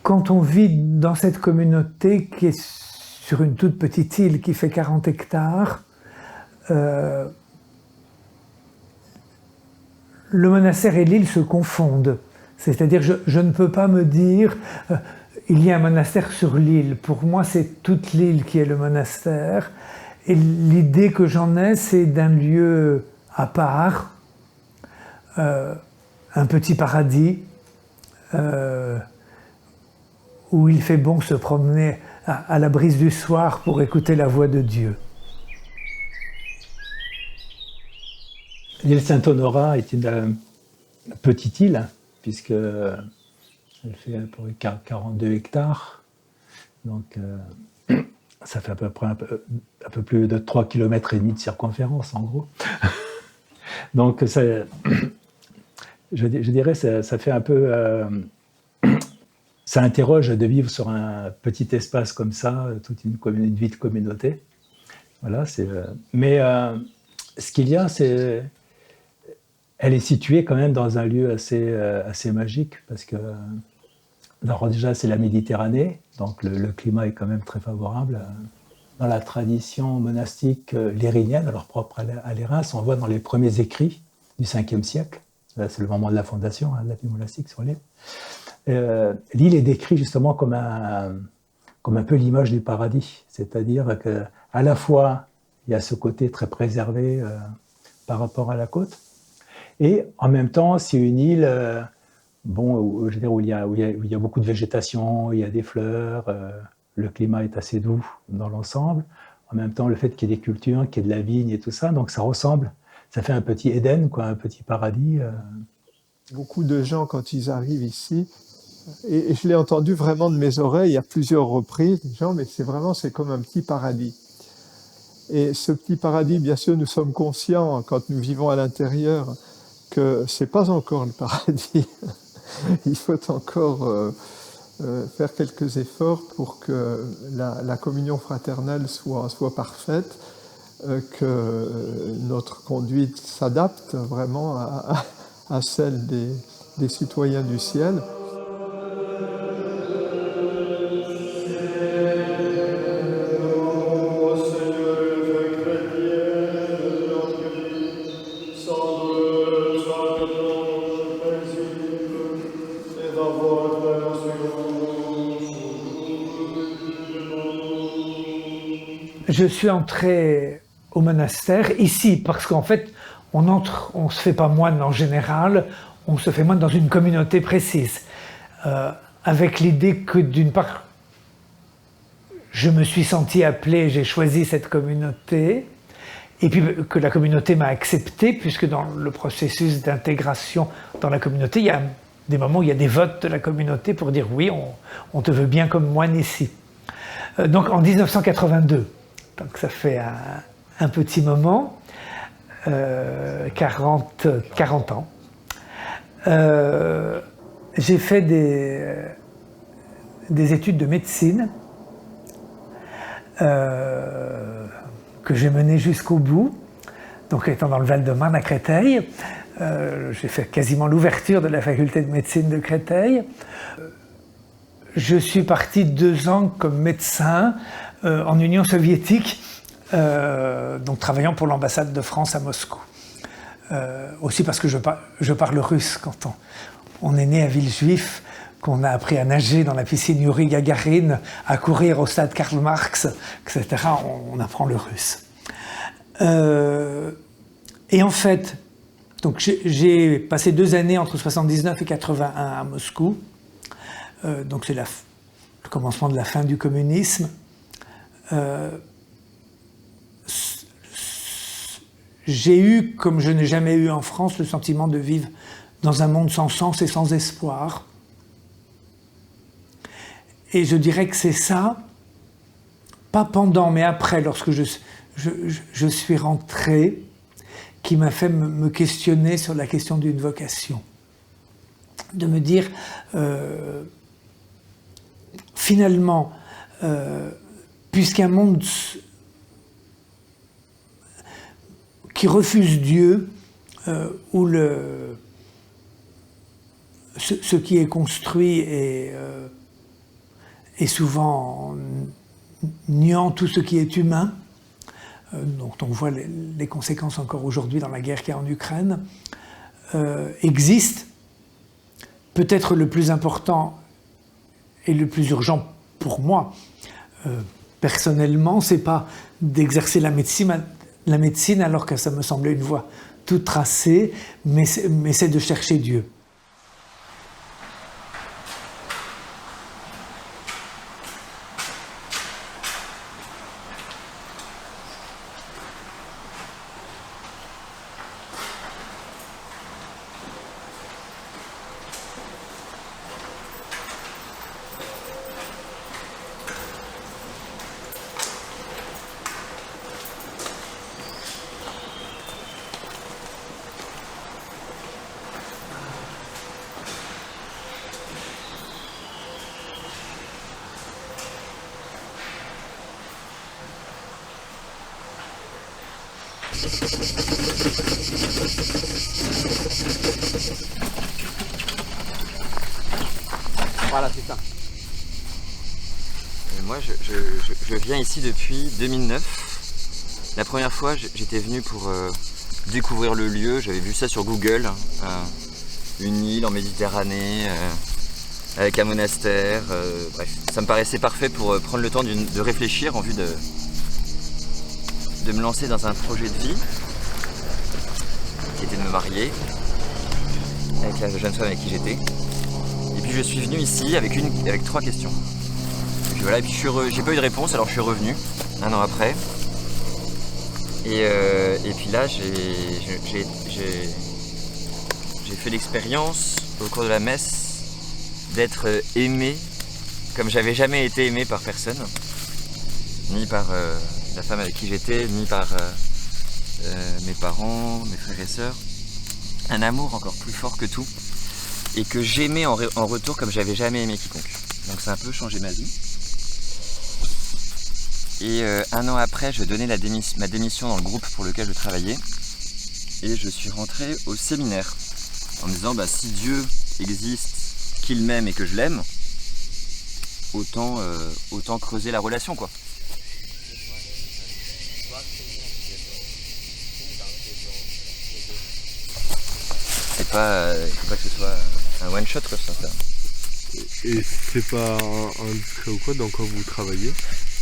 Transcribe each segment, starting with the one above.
quand on vit dans cette communauté qui est sur une toute petite île qui fait 40 hectares, le monastère et l'île se confondent. C'est-à-dire, je ne peux pas me dire, il y a un monastère sur l'île. Pour moi, c'est toute l'île qui est le monastère. Et l'idée que j'en ai, c'est d'un lieu à part, un petit paradis, où il fait bon se promener à la brise du soir pour écouter la voix de Dieu. L'île Saint-Honorat est une petite île, puisqu'elle fait à peu près 42 hectares. Donc, ça fait à peu près un peu plus de 3,5 km de circonférence, en gros. Donc, ça, je dirais, ça fait un peu... ça interroge de vivre sur un petit espace comme ça, toute une vie de communauté. Voilà, mais ce qu'il y a, c'est... Elle est située quand même dans un lieu assez magique, parce que alors déjà c'est la Méditerranée, donc le climat est quand même très favorable. Dans la tradition monastique lérinienne, alors propre à l'Érins, on voit dans les premiers écrits du 5e siècle, c'est le moment de la fondation de la vie monastique sur l'île, l'île est décrite justement comme un peu l'image du paradis, c'est-à-dire qu'à la fois il y a ce côté très préservé par rapport à la côte, et en même temps, c'est une île où il y a beaucoup de végétation, il y a des fleurs, le climat est assez doux dans l'ensemble. En même temps, le fait qu'il y ait des cultures, qu'il y ait de la vigne et tout ça, donc ça ressemble, ça fait un petit Éden, quoi, un petit paradis. Beaucoup de gens, quand ils arrivent ici, et je l'ai entendu vraiment de mes oreilles à plusieurs reprises, des gens, mais c'est comme un petit paradis. Et ce petit paradis, bien sûr, nous sommes conscients, quand nous vivons à l'intérieur, que ce n'est pas encore le paradis. Il faut encore faire quelques efforts pour que la communion fraternelle soit parfaite, que notre conduite s'adapte vraiment à celle des citoyens du ciel. Je suis entré au monastère ici parce qu'en fait, on se fait pas moine en général, on se fait moine dans une communauté précise, avec l'idée que d'une part, je me suis senti appelé, j'ai choisi cette communauté, et puis que la communauté m'a accepté, puisque dans le processus d'intégration dans la communauté, il y a des moments où il y a des votes de la communauté pour dire oui, on te veut bien comme moine ici. Donc en 1982. Donc ça fait un petit moment, 40 ans. J'ai fait des études de médecine que j'ai menées jusqu'au bout. Donc étant dans le Val-de-Marne à Créteil, j'ai fait quasiment l'ouverture de la faculté de médecine de Créteil. Je suis parti 2 ans comme médecin en Union soviétique, donc travaillant pour l'ambassade de France à Moscou. Aussi parce que je parle russe quand on est né à Villejuif, qu'on a appris à nager dans la piscine Yuri Gagarin, à courir au stade Karl Marx, etc. On apprend le russe. Et en fait, donc j'ai passé 2 années entre 79 et 81 à Moscou. Donc c'est le commencement de la fin du communisme. J'ai eu, comme je n'ai jamais eu en France, le sentiment de vivre dans un monde sans sens et sans espoir. Et je dirais que c'est ça, pas pendant, mais après, lorsque je suis rentré, qui m'a fait me questionner sur la question d'une vocation. De me dire, finalement, puisqu'un monde qui refuse Dieu, où ce qui est construit est et souvent niant tout ce qui est humain, dont on voit les conséquences encore aujourd'hui dans la guerre qu'il y a en Ukraine, existe. Peut-être le plus important et le plus urgent pour moi, personnellement, c'est pas d'exercer la médecine alors que ça me semblait une voie toute tracée, mais c'est de chercher Dieu. Voilà, c'est ça. Et moi, je viens ici depuis 2009. La première fois, j'étais venu pour découvrir le lieu. J'avais vu ça sur Google. Une île en Méditerranée, avec un monastère. Bref, ça me paraissait parfait pour prendre le temps de réfléchir en vue de me lancer dans un projet de vie, qui était de me marier avec la jeune femme avec qui j'étais. Et puis je suis venu ici avec 3 questions. Et puis voilà, et puis j'ai pas eu de réponse, alors je suis revenu 1 an après. Et puis là, j'ai fait l'expérience au cours de la messe d'être aimé comme j'avais jamais été aimé par personne, ni par la femme avec qui j'étais, ni par mes parents, mes frères et sœurs. Un amour encore plus fort que tout, et que j'aimais en retour comme j'avais jamais aimé quiconque. Donc ça a un peu changé ma vie. Et 1 an après, je donnais ma démission dans le groupe pour lequel je travaillais, et je suis rentré au séminaire en me disant si Dieu existe, qu'il m'aime et que je l'aime, autant creuser la relation, quoi. Il ne faut pas que ce soit un one shot comme ça. Et c'est pas indiscret ou quoi, dans quoi vous travaillez?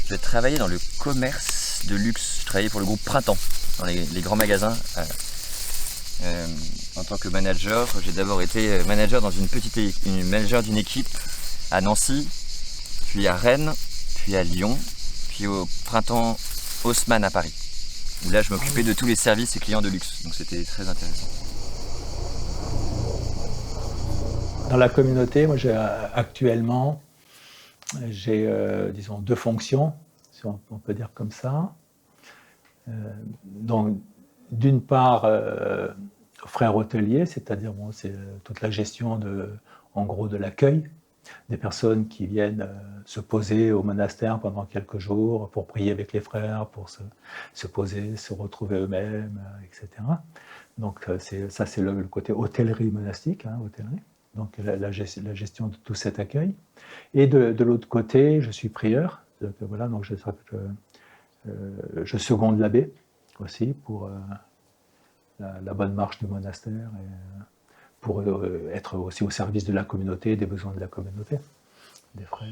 Je travaillais dans le commerce de luxe. Je travaillais pour le groupe Printemps, dans les grands magasins. En tant que manager, j'ai d'abord été manager manager d'une équipe à Nancy, puis à Rennes, puis à Lyon, puis au Printemps Haussmann à Paris. Où là, je m'occupais de tous les services et clients de luxe. Donc c'était très intéressant. Dans la communauté, moi, actuellement, j'ai, disons, 2 fonctions, si on peut dire comme ça. Donc, d'une part, frère hôtelier, c'est-à-dire c'est toute la gestion en gros, de l'accueil des personnes qui viennent se poser au monastère pendant quelques jours pour prier avec les frères, pour se poser, se retrouver eux-mêmes, etc. Donc, ça, c'est le côté hôtellerie monastique, hôtellerie. Donc la gestion de tout cet accueil. Et de l'autre côté, je suis prieur. Donc je seconde l'abbé aussi pour la bonne marche du monastère et pour être aussi au service de la communauté, des besoins de la communauté, des frères.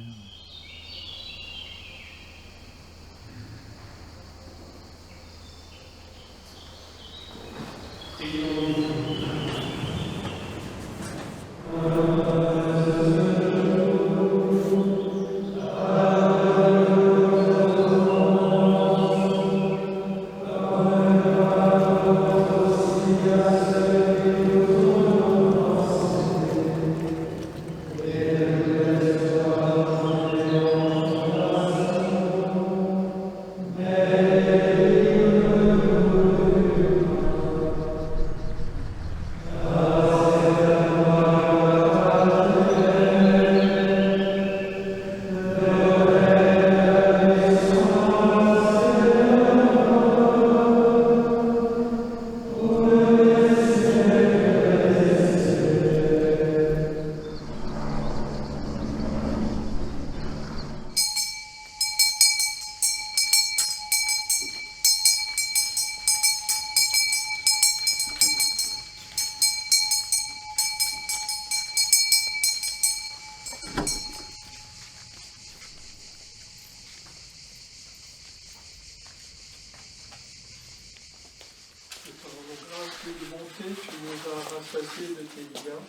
Dieu de bonté, tu nous as rassasiés de tes liens.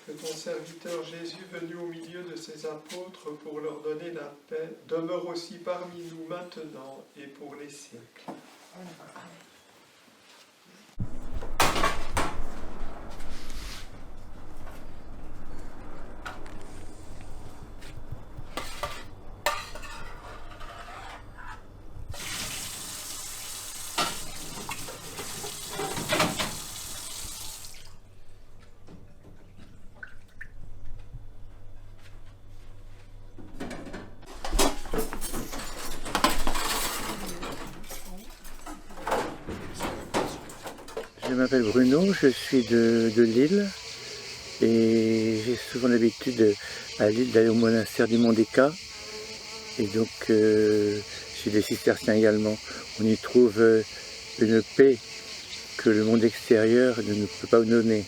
Que ton serviteur Jésus, venu au milieu de ses apôtres pour leur donner la paix, demeure aussi parmi nous maintenant et pour les siècles. Je m'appelle Bruno, je suis de Lille et j'ai souvent l'habitude à Lille d'aller au monastère du Mont des Cats et donc je suis des cisterciens également. On y trouve une paix que le monde extérieur ne nous peut pas donner.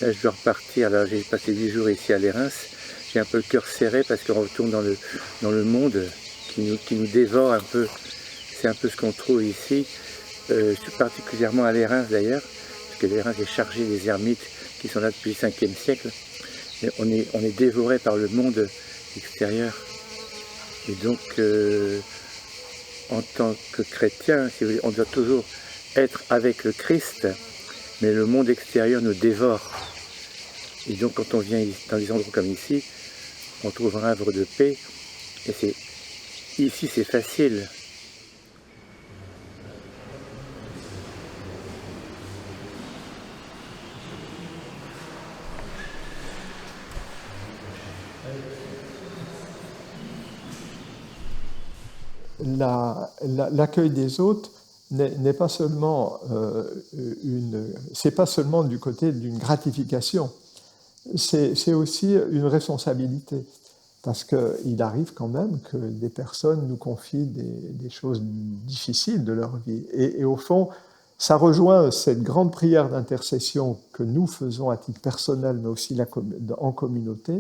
Là je dois repartir, là j'ai passé 10 jours ici à Lérins, j'ai un peu le cœur serré parce qu'on retourne dans le monde qui nous dévore un peu. C'est un peu ce qu'on trouve ici. Je suis particulièrement à Lérins d'ailleurs, parce que Lérins est chargé des ermites qui sont là depuis le 5e siècle. Et on est dévoré par le monde extérieur. Et donc, en tant que chrétien, si vous voulez, on doit toujours être avec le Christ, mais le monde extérieur nous dévore. Et donc, quand on vient dans des endroits comme ici, on trouve un havre de paix. Et ici, c'est facile. L'accueil des autres n'est pas seulement c'est pas seulement du côté d'une gratification, c'est aussi une responsabilité, parce qu'il arrive quand même que des personnes nous confient des choses difficiles de leur vie, et au fond, ça rejoint cette grande prière d'intercession que nous faisons à titre personnel, mais aussi en communauté,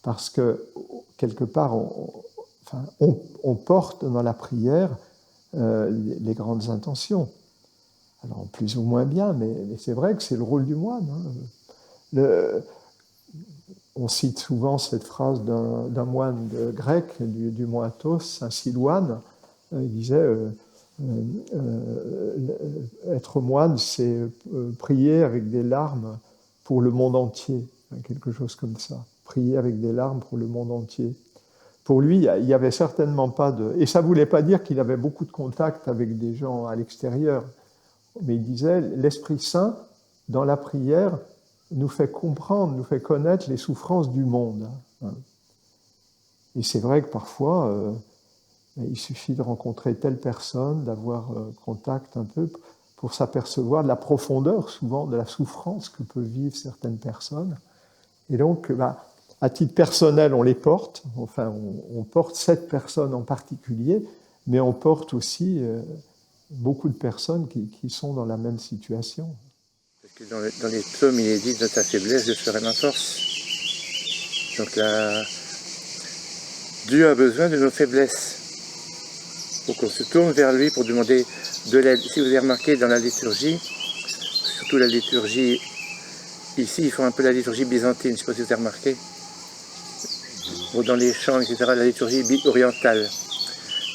parce que quelque part, on porte dans la prière les grandes intentions. Alors plus ou moins bien, mais c'est vrai que c'est le rôle du moine. On cite souvent cette phrase d'un moine grec du mont Athos, Saint Silouane. Il disait être moine, c'est prier avec des larmes pour le monde entier, quelque chose comme ça. Prier avec des larmes pour le monde entier. Pour lui, il n'y avait certainement pas de... Et ça ne voulait pas dire qu'il avait beaucoup de contact avec des gens à l'extérieur. Mais il disait, l'Esprit Saint, dans la prière, nous fait comprendre, nous fait connaître les souffrances du monde. Et c'est vrai que parfois, il suffit de rencontrer telle personne, d'avoir contact un peu, pour s'apercevoir de la profondeur, souvent, de la souffrance que peuvent vivre certaines personnes. Et donc, à titre personnel, on les porte, enfin, on porte cette personne en particulier, mais on porte aussi beaucoup de personnes qui sont dans la même situation. Parce que dans les psaumes, il est dit, de ta faiblesse, je ferai ma force. Donc là, Dieu a besoin de nos faiblesses. Donc on se tourne vers lui pour demander de l'aide. Si vous avez remarqué dans la liturgie, surtout la liturgie, ici, ils font un peu la liturgie byzantine, je ne sais pas si vous avez remarqué. Dans les chants, etc., la liturgie orientale.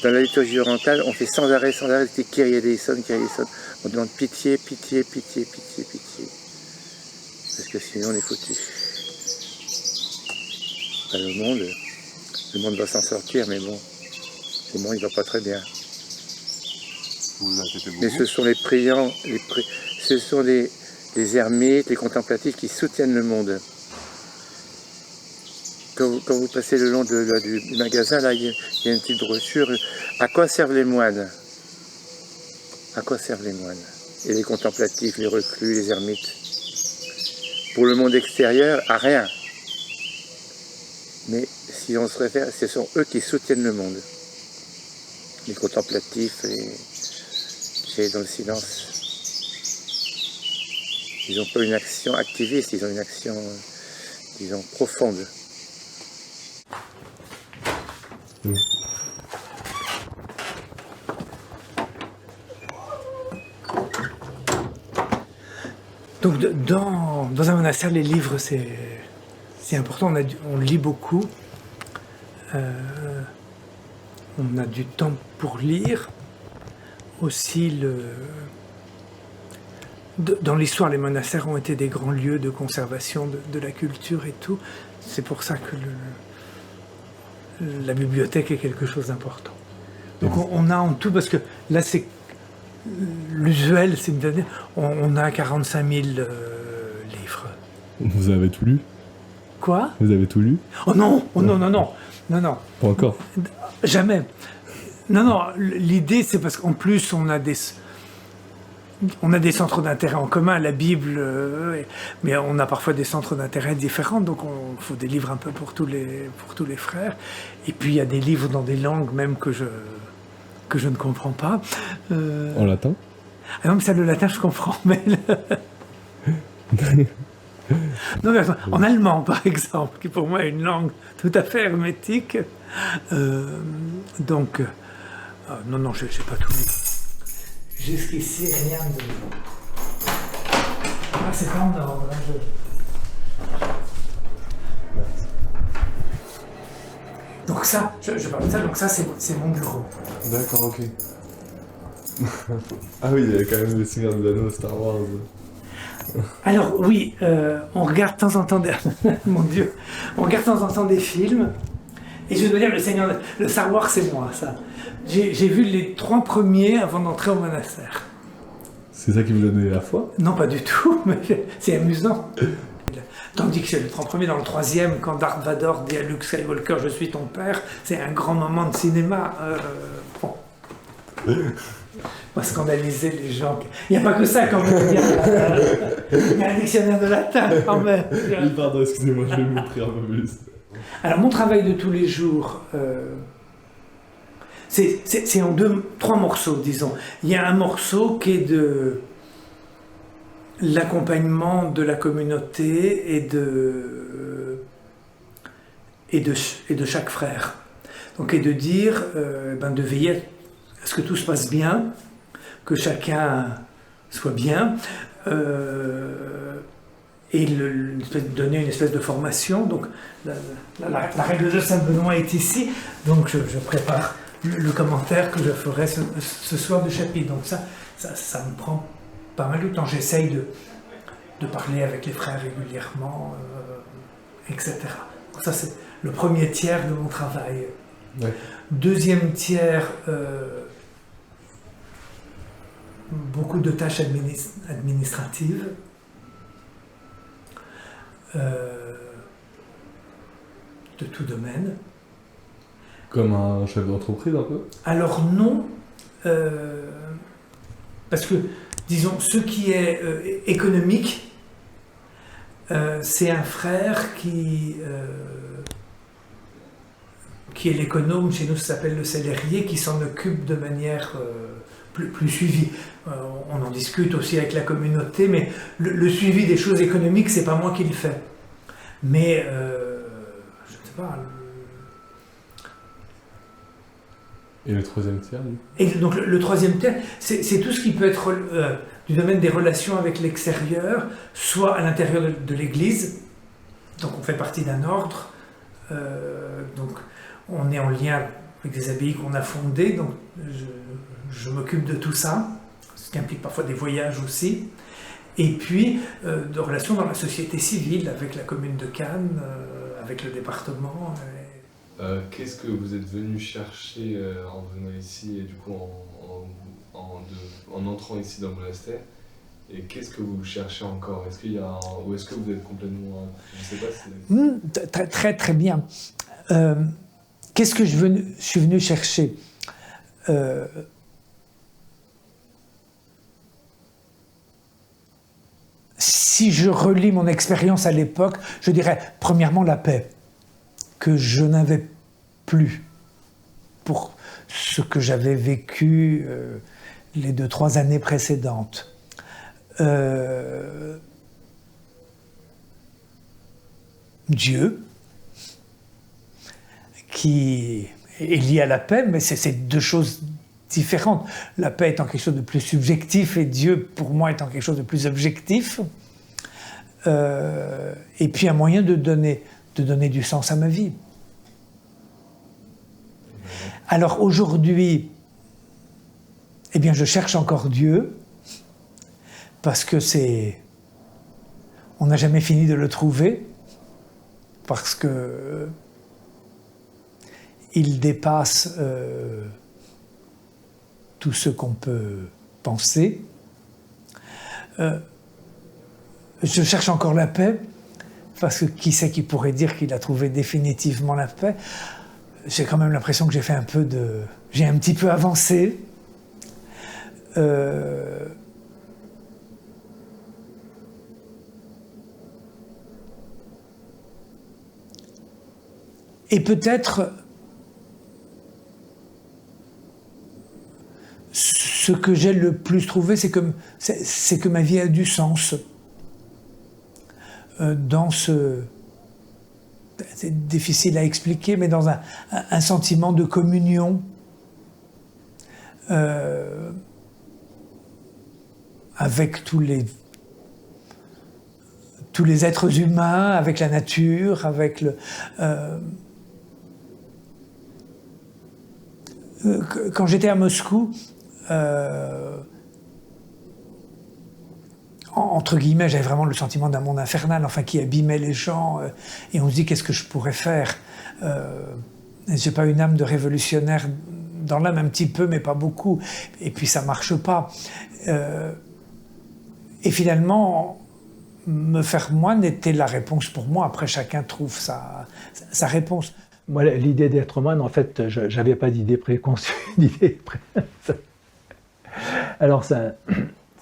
Dans la liturgie orientale, on fait sans arrêt, des Kyrie eleison, Kyrie eleison. On demande pitié, pitié, pitié, pitié, pitié. Parce que sinon, on est foutus. Le monde va s'en sortir, mais bon, le monde, il va pas très bien. Vous inquiétez beaucoup. Mais ce sont les priants, ce sont les ermites, les contemplatifs qui soutiennent le monde. Quand vous passez le long du magasin, là, il y a une petite brochure. À quoi servent les moines? À quoi servent les moines? Et les contemplatifs, les reclus, les ermites? Pour le monde extérieur, à rien. Mais si on se réfère, ce sont eux qui soutiennent le monde. Les contemplatifs, les dans le silence. Ils n'ont pas une action activiste, ils ont une action, disons, profonde. Donc dans un monastère, les livres, c'est important. On lit beaucoup. On a du temps pour lire. Aussi, dans l'histoire, les monastères ont été des grands lieux de conservation de la culture et tout. C'est pour ça que la bibliothèque est quelque chose d'important. Donc on a en tout, parce que là c'est l'usuel, c'est on a 45 000 livres. Vous avez tout lu? Quoi? Vous avez tout lu? Oh non, oh non, non, non, non, non. Pas encore. Jamais. Non, non, l'idée c'est parce qu'en plus on a des centres d'intérêt en commun, la Bible, mais on a parfois des centres d'intérêt différents, donc il faut des livres un peu pour tous les frères. Et puis il y a des livres dans des langues même que je ne comprends pas. En latin? Ah non, mais ça, le latin, je comprends, mais... Non, mais en allemand, par exemple, qui pour moi est une langue tout à fait hermétique. Donc, non, non, je n'ai pas tout lu. Jusqu'ici, rien de... Ah, c'est pas en ordre. Hein, Donc ça, je parle de ça, donc ça, c'est mon bureau. D'accord, ok. Ah oui, il y a quand même le Seigneur des Anneaux, Star Wars. Alors oui, on regarde de temps en temps mon Dieu, on regarde de temps en temps des films. Et je dois dire, le Star Wars, c'est moi, ça. J'ai vu les 3 premiers avant d'entrer au monastère. C'est ça qui vous donnait la foi? Non, pas du tout, mais c'est amusant. Tandis que c'est le 3 premiers, dans le 3e, quand Darth Vader dit à Luke Skywalker, je suis ton père, c'est un grand moment de cinéma. Bon. On va scandaliser les gens. Il n'y a pas que ça quand même. Il y a un dictionnaire de latin quand même. Oui, pardon, excusez-moi, je vais m'ouvrir un peu plus. Alors mon travail de tous les jours, c'est en 3 morceaux, disons. Il y a un morceau qui est de l'accompagnement de la communauté et de chaque frère. Donc, et de dire, de veiller à ce que tout se passe bien, que chacun soit bien, et donner une espèce de formation. Donc, la règle de Saint-Benoît est ici, donc je prépare le commentaire que je ferai ce soir du chapitre. Donc ça me prend pas mal de temps. J'essaye de parler avec les frères régulièrement, etc. Donc ça, c'est le premier tiers de mon travail. Ouais. Deuxième tiers, beaucoup de tâches administratives. De tout domaine. Comme un chef d'entreprise un peu? Alors non, parce que, disons, ce qui est économique, c'est un frère qui est l'économe, chez nous ça s'appelle le célérier, qui s'en occupe de manière plus suivie. On en discute aussi avec la communauté, mais le suivi des choses économiques, c'est pas moi qui le fais. Mais, je ne sais pas... Et le 3e tiers, lui? Et donc le 3e tiers, c'est tout ce qui peut être du domaine des relations avec l'extérieur, soit à l'intérieur de l'Église, donc on fait partie d'un ordre, donc on est en lien avec des abbayes qu'on a fondées, donc je m'occupe de tout ça, ce qui implique parfois des voyages aussi, et puis de relations dans la société civile, avec la commune de Cannes, avec le département. Qu'est-ce que vous êtes venu chercher en venant ici et du coup en entrant ici dans le monastère? Et qu'est-ce que vous cherchez encore? Est-ce qu'il y a ou est-ce que vous êtes complètement... Je ne sais pas si... Très très bien. Qu'est-ce que je suis venu chercher? Si je relis mon expérience à l'époque, je dirais premièrement la paix, que je n'avais plus pour ce que j'avais vécu les 2-3 années précédentes. Dieu, qui est lié à la paix, mais c'est 2 choses différentes. La paix étant quelque chose de plus subjectif et Dieu, pour moi, étant quelque chose de plus objectif. et puis un moyen de donner du sens à ma vie. Alors aujourd'hui, eh bien, je cherche encore Dieu, parce que on n'a jamais fini de le trouver, parce que il dépasse tout ce qu'on peut penser. Je cherche encore la paix, parce que qui c'est qui pourrait dire qu'il a trouvé définitivement la paix? J'ai quand même l'impression que j'ai un petit peu avancé. Et peut-être ce que j'ai le plus trouvé, c'est que ma vie a du sens. Dans c'est difficile à expliquer, mais dans un sentiment de communion avec tous les êtres humains, avec la nature, avec quand j'étais à Moscou, entre guillemets, j'avais vraiment le sentiment d'un monde infernal, enfin, qui abîmait les gens, et on se dit, qu'est-ce que je pourrais faire? J'ai pas une âme de révolutionnaire dans l'âme, un petit peu, mais pas beaucoup, et puis ça marche pas. Et finalement, me faire moine était la réponse pour moi. Après, chacun trouve sa réponse. Moi, l'idée d'être moine, en fait, je n'avais pas d'idée préconçue. Alors, je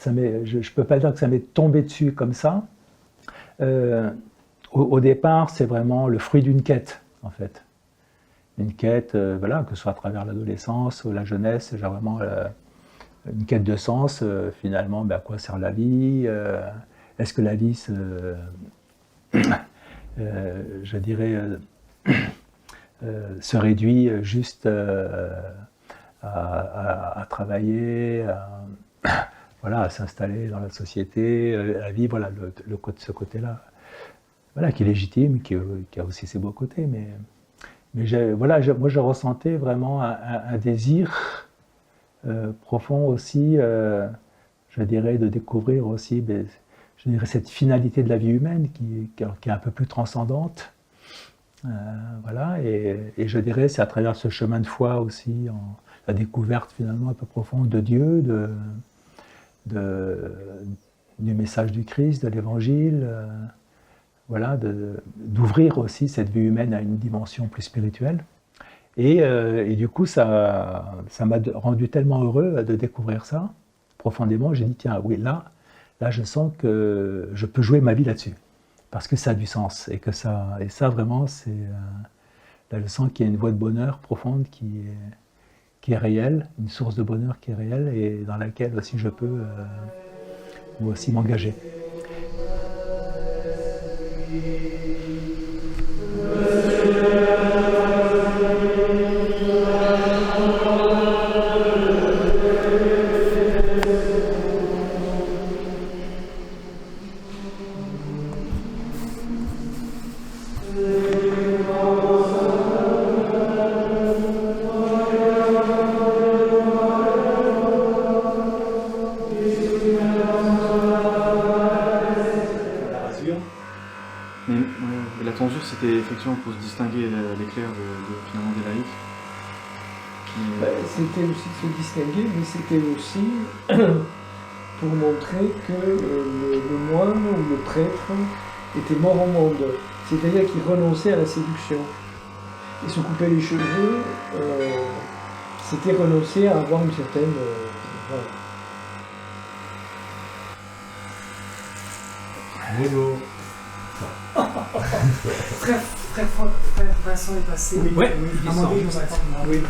ne peux pas dire que ça m'est tombé dessus comme ça. Au départ, c'est vraiment le fruit d'une quête, en fait. Une quête, voilà, que ce soit à travers l'adolescence ou la jeunesse, j'ai vraiment une quête de sens. Finalement, à quoi sert la vie? Est-ce que la vie je dirais, se réduit juste à travailler, voilà, à s'installer dans la société, à vivre, voilà, ce côté-là, voilà, qui est légitime, qui a aussi ses beaux côtés, mais voilà, moi je ressentais vraiment un désir profond aussi, je dirais, de découvrir aussi, je dirais, cette finalité de la vie humaine qui est un peu plus transcendante. Voilà, et je dirais, c'est à travers ce chemin de foi aussi, la découverte finalement un peu profonde de Dieu, du message du Christ, de l'Évangile, voilà, d'ouvrir aussi cette vie humaine à une dimension plus spirituelle. Et du coup, ça m'a rendu tellement heureux de découvrir ça profondément. J'ai dit, tiens, oui, là, je sens que je peux jouer ma vie là-dessus, parce que ça a du sens, et ça vraiment, c'est là, je sens qu'il y a une voie de bonheur profonde qui est réelle, une source de bonheur qui est réelle, et dans laquelle aussi je peux moi aussi m'engager. Mais la tonsure, c'était effectivement pour se distinguer l'éclair finalement des laïcs. C'était aussi de se distinguer, mais c'était aussi pour montrer que le moine ou le prêtre était mort au monde, c'est-à-dire qu'il renonçait à la séduction. Et se couper les cheveux, c'était renoncer à avoir une certaine... voilà. Bonjour. Frère Vincent est passé. Oui, Ouais, oui, à mon avis, je m'attends. Oui.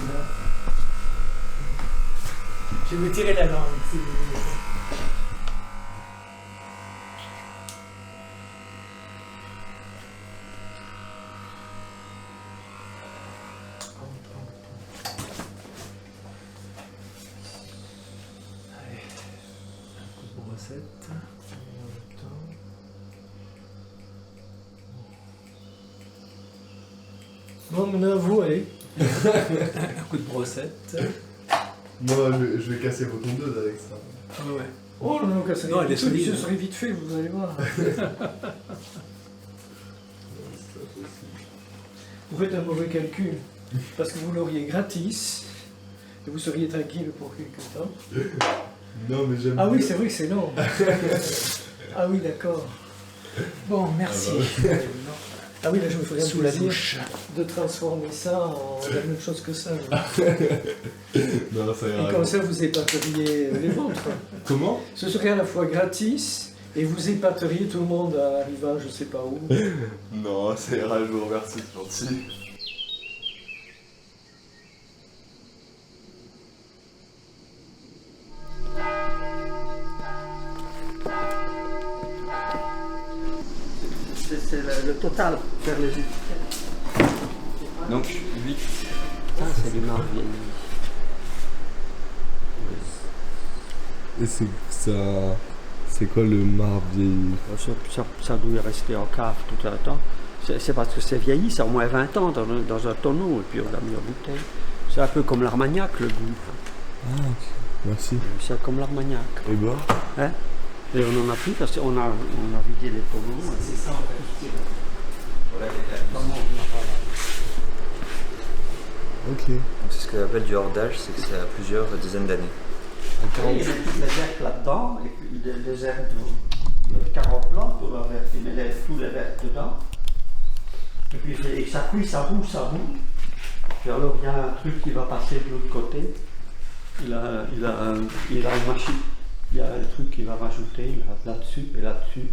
Je vais vous tirer la langue. Si vous voulez. Allez, un coup de brossette. Bon, maintenant, vous, allez. Un coup de brossette. Moi, je vais casser vos tondeuses avec ça. Ah ouais. Oh non, ça Non, elle est solide. Ce serait vite fait, vous allez voir. Vous faites un mauvais calcul, parce que vous l'auriez gratis, et vous seriez tranquille pour quelque temps. Non, mais j'aime Ah oui, bien. c'est vrai que c'est long. Ah oui, d'accord. Bon, merci. Ah oui, là, je me ferais un Sous la plaisir douche. de transformer ça en la même chose que ça. Non, ça ira. Et comme ça, vous épateriez les vôtres. Comment? Ce serait à la fois gratis, et vous épateriez tout le monde à arrivant je sais pas où. Non, ça ira, je vous remercie, c'est gentil. C'est le total, faire les étiquettes. Donc 8. Ça, c'est du marc vieilli. Et c'est quoi le marc vieilli? Ça doit rester en cave tout un temps. C'est parce que c'est vieilli, ça a au moins 20 ans dans un tonneau, et puis on l'a mis en bouteille. C'est un peu comme l'Armagnac, le goût. Ah, ok. Merci. C'est comme l'Armagnac. Et bah? Hein? Et on en a plus parce qu'on a vidé les tonneaux. C'est ça, en fait. Ok. Donc c'est ce qu'on appelle du hors d'âge, c'est que c'est à plusieurs dizaines d'années. Il y a toutes les herbes là-dedans, et puis les herbes de 40 plantes, on va verser tous les herbes dedans. Et puis et ça cuit, ça boue. Puis alors il y a un truc qui va passer de l'autre côté. Il a une machine, il y a un truc qui va rajouter là-dessus et là-dessus.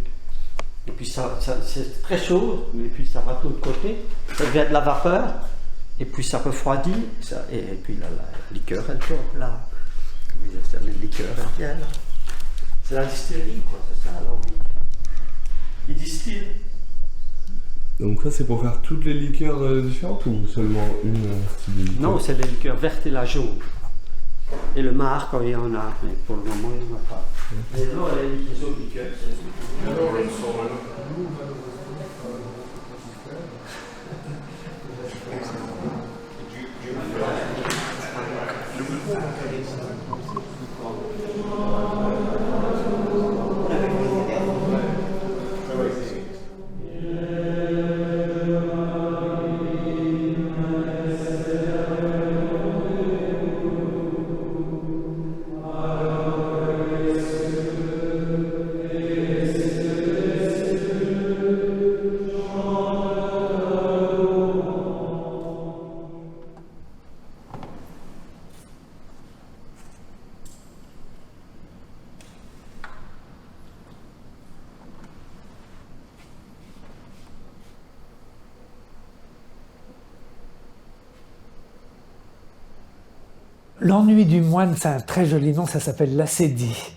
Et puis ça c'est très chaud, et puis ça va de l'autre côté, ça devient de la vapeur, et puis ça refroidit, et puis la liqueur elle tombe là. Oui, c'est la liqueur elle vient là. C'est la distillerie quoi, c'est ça alors. Il distille. Donc ça c'est pour faire toutes les liqueurs différentes ou seulement une style de liqueur? Non, c'est les liqueurs vertes et la jaune. Et le marc, quand il y en a, mais pour le moment il n'y en a pas. Mais alors les autres liqueurs, L'ennui du moine, c'est un très joli nom, ça s'appelle l'acédie.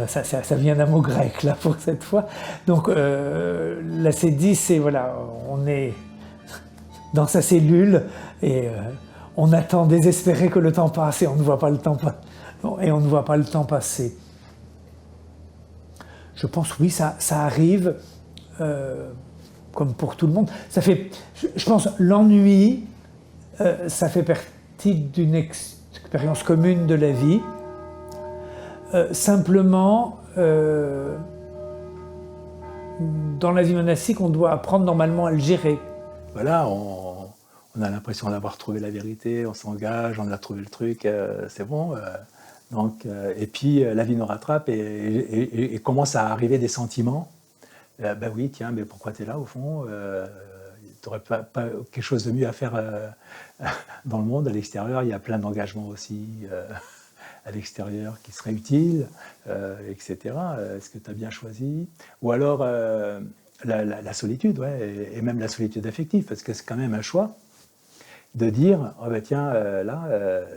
Ça vient d'un mot grec, là, pour cette fois. Donc, l'acédie, c'est, voilà, on est dans sa cellule et on attend désespéré que le temps passe et on ne voit pas le temps passer. Je pense, oui, ça arrive, comme pour tout le monde. Ça fait, je pense, l'ennui, ça fait partie d'une expérience commune de la vie. Simplement, dans la vie monastique, on doit apprendre normalement à le gérer. Voilà, on a l'impression d'avoir trouvé la vérité, on s'engage, on a trouvé le truc, c'est bon. Et puis la vie nous rattrape et commence à arriver des sentiments. Ben oui, tiens, mais pourquoi tu es là au fond? Tu n'aurais pas quelque chose de mieux à faire dans le monde, à l'extérieur. Il y a plein d'engagements aussi à l'extérieur qui seraient utiles, etc. Est-ce que tu as bien choisi? Ou alors la solitude, ouais, et même la solitude affective, parce que c'est quand même un choix de dire, oh ben tiens, là,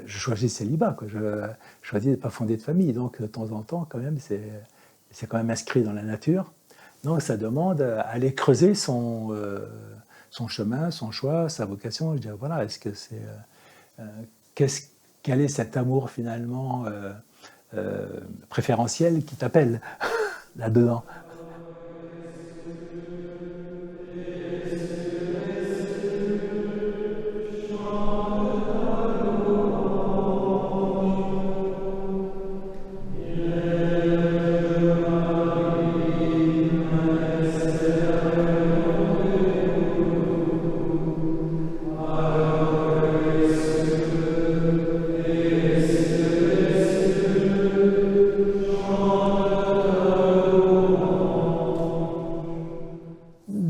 je choisis le célibat, quoi. Je choisis de ne pas fonder de famille. Donc de temps en temps, quand même, c'est quand même inscrit dans la nature. Donc ça demande à aller creuser son chemin, son choix, sa vocation. Je dis, voilà, est-ce que c'est... quel est cet amour finalement préférentiel qui t'appelle là-dedans?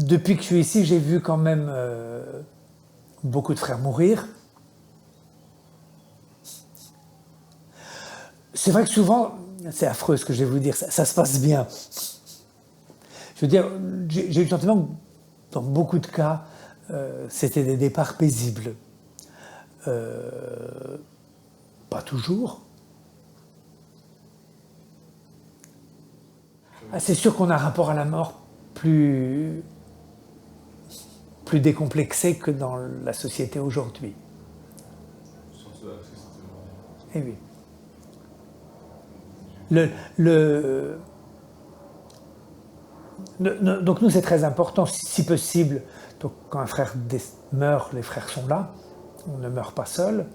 depuis que je suis ici, j'ai vu quand même beaucoup de frères mourir. C'est vrai que souvent, c'est affreux ce que je vais vous dire, ça se passe bien. Je veux dire, j'ai eu le sentiment que dans beaucoup de cas, c'était des départs paisibles. Pas toujours. C'est sûr qu'on a un rapport à la mort plus décomplexé que dans la société aujourd'hui. Surtout avec ce que c'était aujourd'hui. Eh oui. Donc nous, c'est très important, si possible. Donc quand un frère meurt, les frères sont là. On ne meurt pas seul.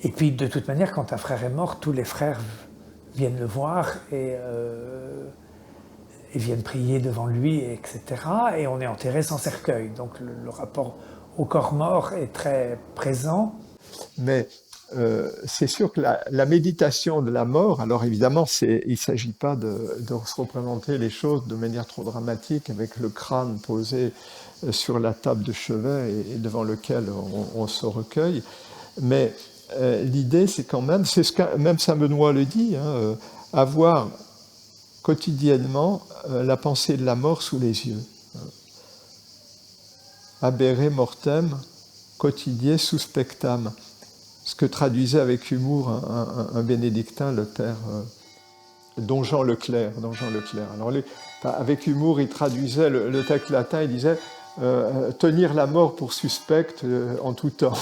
Et puis de toute manière, quand un frère est mort, tous les frères viennent le voir et viennent prier devant lui, etc. Et on est enterré sans cercueil. Donc le rapport au corps mort est très présent. Mais c'est sûr que la méditation de la mort, alors évidemment, il ne s'agit pas de se représenter les choses de manière trop dramatique avec le crâne posé sur la table de chevet et devant lequel on se recueille. Mais l'idée, c'est quand même, c'est ce que même Saint Benoît le dit, hein, avoir quotidiennement la pensée de la mort sous les yeux. Abere mortem quotidie suspectam. Ce que traduisait avec humour un bénédictin, le père Don Jean Leclerc. Alors, avec humour, il traduisait le texte latin, il disait tenir la mort pour suspecte en tout temps.